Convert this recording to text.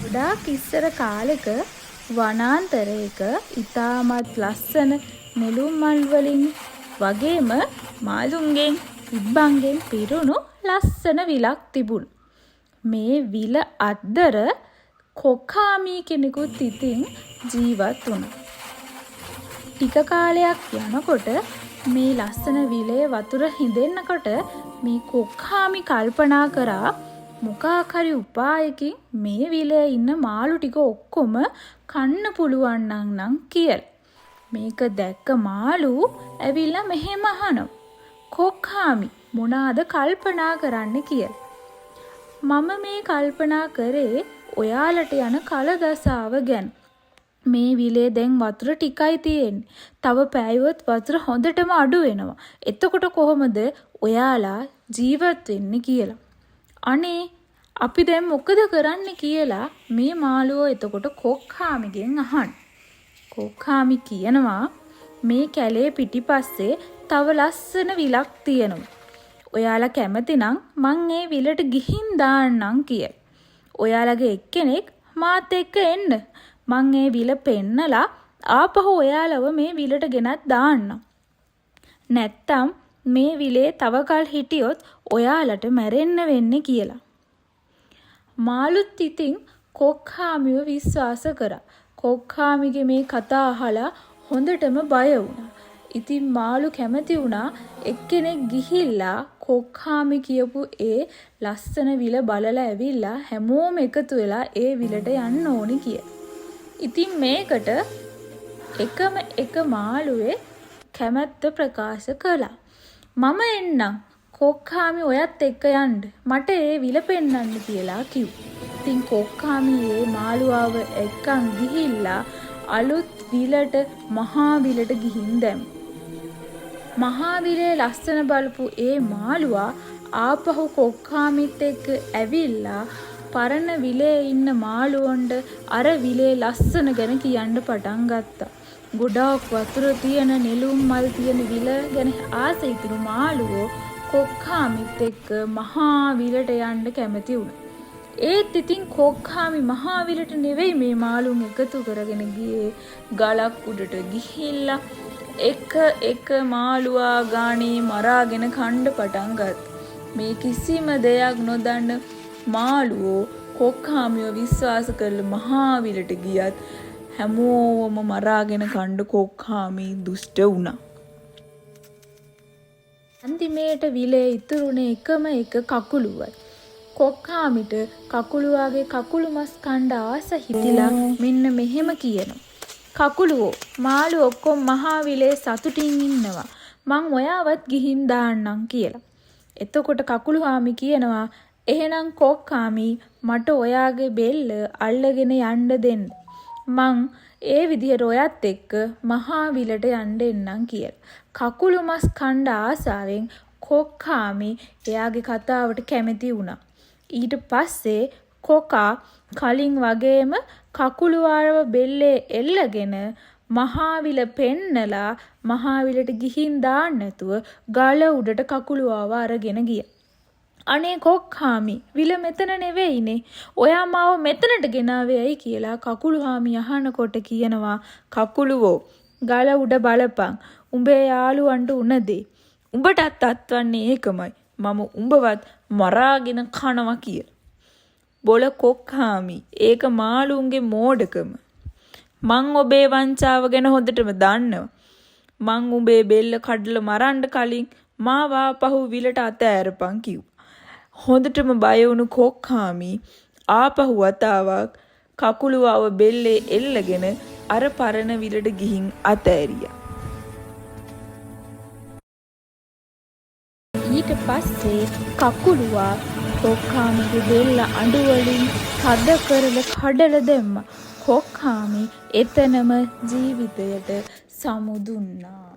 ගොඩාක් ඉස්සර කාලෙක වනාන්තරයක ඉතාමත් ලස්සන නෙළුම් මල් වලින් වගේම මාළුන්ගෙන් ඉබ්බන්ගෙන් පිරුණු ලස්සන විලක් තිබුණා. මේ විල අද්දර කොකාමී කෙනෙකුත් ඉතින් ජීවත් වුණා. ටික කාලයක් යනකොට මේ ලස්සන විලේ වතුර හිඳෙන්නකොට මේ කොකාමී කල්පනා කරා මොකක් හරි උපායකින් මේ විලේ ඉන්න මාළු ටික ඔක්කොම කන්න පුළුවන් නම් කියලා. මේක දැක්ක මාළු ඇවිල්ලා මෙහෙම අහනවා. කොකාමී මොනවාද කල්පනා කරන්න කියලා. මම මේ කල්පනා කරේ ඔයාලට යන කලදසාව ගැන. මේ විලේ දැන් වතුර ටිකයි තියෙන්නේ. තව පැයවත් වතුර හොඳටම අඩු වෙනවා. එතකොට කොහොමද ඔයාලා ජීවත් වෙන්නේ කියලා. අනේ අපි දැන් මොකද කරන්න කියලා මේ මාළුවෝ එතකොට කොක්කාමිගෙන් අහන. කොක්කාමි කියනවා මේ කැලේ පිටිපස්සේ තව ලස්සන විලක් තියෙනවා. ඔයාලා කැමති නම් මං ඒ විලට ගිහින් දාන්නම් කියලා. ඔයාලගේ එක්කෙනෙක් මාත් එක්ක එන්න. මං ඒ විල පෙන්නලා ආපහු ඔයාලව මේ විලට ගෙනත් දාන්නම්. නැත්තම් මේ විලේ තව කල් හිටියොත් ඔයාලට මැරෙන්න වෙන්නේ කියලා. මාළුත් ඉතින් කොක්කාමිව විශ්වාස කරා. කොක්කාමිගේ මේ කතා අහලා හොඳටම බය වුණා. ඉතින් මාළු කැමති වුණා එක්කෙනෙක් ගිහිල්ලා කොක්කාමි කියපු ඒ ලස්සන විල බලලා ඇවිල්ලා හැමෝම එකතු වෙලා ඒ විලට යන්න ඕනි කියලා. ඉතින් මේකට එකම එක මාළුවේ කැමැත්ත ප්‍රකාශ කළා. මම එන්නම්. කොක්කාමි ඔයත් එක්ක යන්න. මට ඒ විල පෙන්නන්න කියලා කිව්වා. ඉතින් කොක්කාමි ඒ මාළුවාව එක්කන් ගිහිල්ලා අලුත් විලට මහා විලට ගිහින් දැම්මා. මහා විලේ ලස්සන බලපු ඒ මාළුවා ආපහු කොක්කාමිත් එක්ක ඇවිල්ලා පරණ විලේ ඉන්න මාළුවන්ට අර විලේ ලස්සන ගැන කියන්න පටන් ගත්තා. ගොඩාක් වතුර තියෙන නෙළුම් මල් තියෙන විල ගැන ආස ඉතුරු මාළුවෝ කොක්කාමිත් එක්ක මහා විලට යන්න කැමති වුණා. ඒත් ඉතින් කොක්කාමි මහා විලට නෙවෙයි මේ මාළුන් එකතු කරගෙන ගියේ ගලක් උඩට ගිහිල්ලා එක මාළුවා ගානේ මරාගෙන කන්න පටන් ගත්තා. මේ කිසිම දෙයක් නොදන්න මාළුවෝ කොක්කාමිව විශ්වාස කරලා මහා විලට ගියත් හැමෝම මරාගෙන කන්න කොක්කාමි දුෂ්ට වුණා. අන්තිමේට විලේ ඉතුරුනේ එකම එක කකුලුවයි. කොක්කාමිට කකුලුවාගේ කකුළු මස් කන්න ආස හිතිලා මෙන්න මෙහෙම කියනවා. කකුලුවෝ මාළු ඔක්කොම මහා විලේ සතුටින් ඉන්නවා. මං ඔයාවත් ගිහින් දාන්නම් කියලා. එතකොට කකුළුහාමි කියනවා එහෙනම් කොක්කාමි මට ඔයාගේ බෙල්ල අල්ලගෙන යන්න දෙන්න. මං ඒ විදිහට ඔයත් එක්ක මහා විලට යන්න එන්නම් කියලා. කකුළු මස් කන්න ආසාවෙන් කොක්කාමි එයාගේ කතාවට කැමති වුණා. ඊට පස්සේ කොකා කලින් වගේම කකුළුවාරව බෙල්ලේ එල්ලගෙන මහා විල පෙන්නලා මහා විලට ගිහින් දාන්න නැතුව ගල උඩට කකුළුවාව අරගෙන ගියා. අනේ කොක්කාමි විල මෙතන නෙවෙයිනේ. ඔයා මාව මෙතනට ගෙනාවේ ඇයි කියලා කකුළුහාමි අහනකොට කියනවා කකුළුවෝ ගල උඩ බලපන්. උඹේ යාළුවන්ට උන දේ. උඹටත් අත්වන්නේ ඒකමයි. මම උඹවත් මරාගෙන කනවා කියලා. බොල කොක්කාමි ඒක මාළුන්ගේ මෝඩකම. මං ඔබේ වංචාව ගැන හොඳටම දන්නවා. මං උඹේ බෙල්ල කඩලා මරන්න කලින් මාව ආපහු විලට අතෑරපන් කිව්වා. හොඳටම බය වුණු කොක්කාමි ආපහු වතාවක් කකුළුවව බෙල්ලේ එල්ලගෙන අර පරණ විලට ගිහින් අතෑරියා. ඊට පස්සේ කකුළුවා කොක්කාමිගේ බෙල්ල අඬු වලින් තද කරලා කඩලා දැම්මා. කොක්කාමි එතනම ජීවිතයට සමුදුන්නා.